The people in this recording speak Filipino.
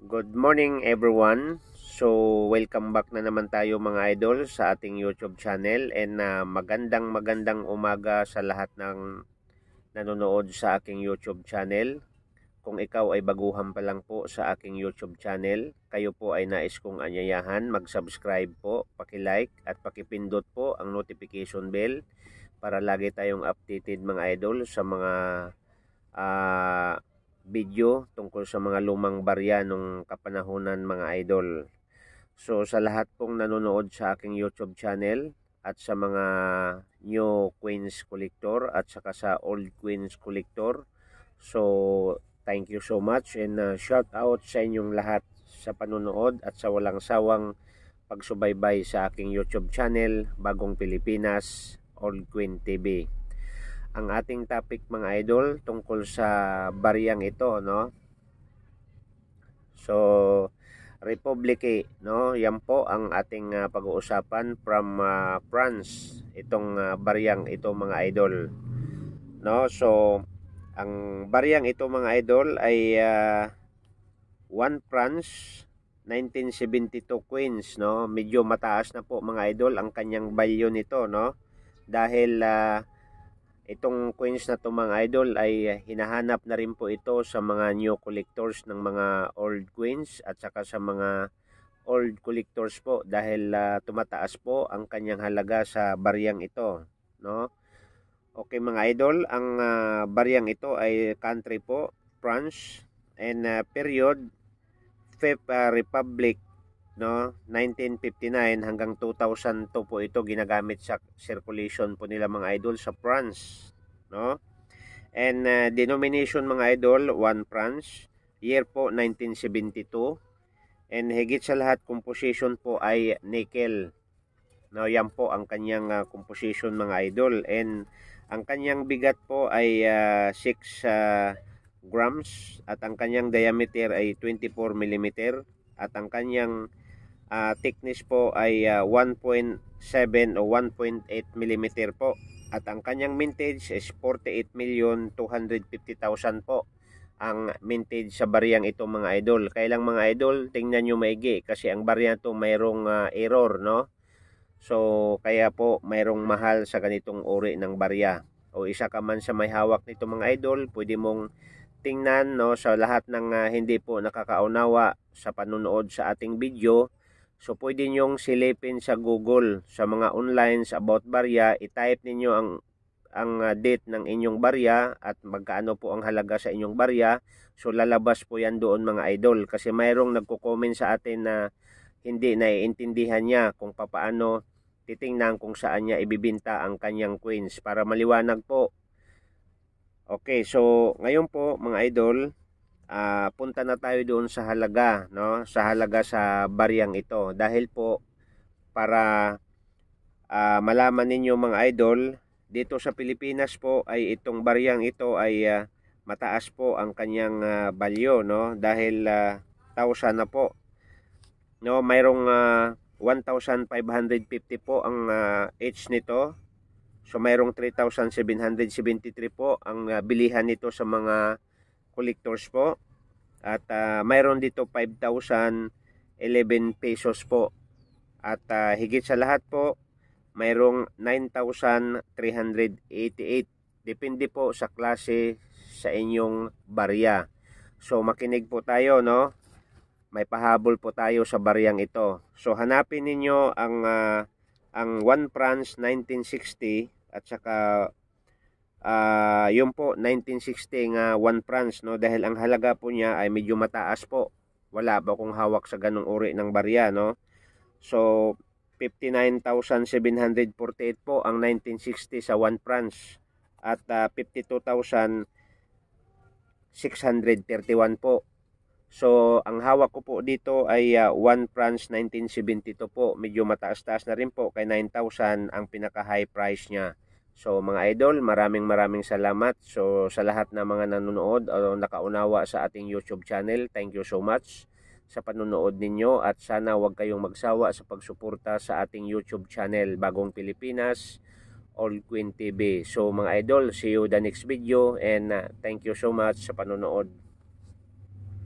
Good morning everyone. So welcome back na naman tayo mga idol sa ating YouTube channel, and magandang umaga sa lahat ng nanonood sa aking YouTube channel. Kung ikaw ay baguhan pa lang po sa aking YouTube channel, kayo po ay nais kong anyayahan mag-subscribe po, paki-like at pakipindot po ang notification bell para lagi tayong updated mga idol sa mga video tungkol sa mga lumang barya nung kapanahunan mga idol. So sa lahat pong nanonood sa aking YouTube channel at sa mga new Queens Collector at saka sa old Queens Collector, so thank you so much, and shout out sa inyong lahat sa panonood at sa walang sawang pagsubaybay sa aking YouTube channel, Bagong Pilipinas, Old Queen TV. Ang ating topic mga idol tungkol sa bariyang ito, no? So Republique, no? Yan po ang ating pag-uusapan from France, itong bariyang ito mga idol, no? So ang bariyang ito mga idol ay 1 France 1972 Queens, no? Medyo mataas na po mga idol ang kanyang value nito, no? Dahil itong coins na to mga idol ay hinahanap na rin po ito sa mga new collectors ng mga old coins at saka sa mga old collectors po, dahil tumataas po ang kanyang halaga sa bariyang ito, no? Okay mga idol, ang bariyang ito ay country po France, and period Fifth Republic, no, 1959 hanggang 2002 po ito ginagamit sa circulation po nila mga idol sa France, no? And denomination mga idol 1 France, year po 1972, and higit sa lahat composition po ay nickel, no? Yan po ang kanyang composition mga idol, and ang kanyang bigat po ay 6 grams at ang kanyang diameter ay 24 mm at ang kanyang thickness po ay 1.7 o 1.8 mm po, at ang kanyang mintage is 48,250,000 po ang mintage sa bariyang ito mga idol. Kailang mga idol, tingnan nyo maigi kasi ang bariyang ito mayroong error, no? So kaya po mayroong mahal sa ganitong uri ng barya. O isa ka man sa may hawak nito mga idol, pwede mong tingnan, no, sa lahat ng hindi po nakakaunawa sa panonood sa ating video. So pwede nyong silipin sa Google, sa mga online about barya, i-type ninyo ang date ng inyong barya at magkaano po ang halaga sa inyong barya. So lalabas po yan doon mga idol, kasi mayroong nagko-comment sa atin na hindi naiintindihan niya kung paano titingnan kung saan niya ibibinta ang kanyang coins, para maliwanag po. Okay, so ngayon po mga idol, punta na tayo doon sa halaga, no? Sa halaga sa bariyang ito, dahil po para malaman ninyo mga idol, dito sa Pilipinas po ay itong bariyang ito ay mataas po ang kanyang value, no? Dahil 1,000 na po, no? Mayroong 1,550 po ang each nito. So mayroong 3,773 po ang bilihan nito sa mga collectors po. At mayroon dito 5,011 pesos po. At higit sa lahat po, mayroong 9,388. Depende po sa klase sa inyong barya. So makinig po tayo, no? May pahabol po tayo sa baryang ito. So hanapin ninyo ang 1 France 1960 at saka yung po 1960 nga 1 France, no? Dahil ang halaga po niya ay medyo mataas po. Wala ba kung hawak sa ganung uri ng barya, no? So 59,748 po ang 1960 sa 1 France at 52,631 po. So ang hawak ko po dito ay 1 France 1972 po. Medyo mataas-taas na rin po, kay 9,000 ang pinaka high price niya. So mga idol, maraming salamat. So sa lahat ng mga nanonood o nakaunawa sa ating YouTube channel, thank you so much sa panonood ninyo, at sana huwag kayong magsawa sa pagsuporta sa ating YouTube channel, Bagong Pilipinas, Old Queen TV. So mga idol, see you the next video, and thank you so much sa panonood.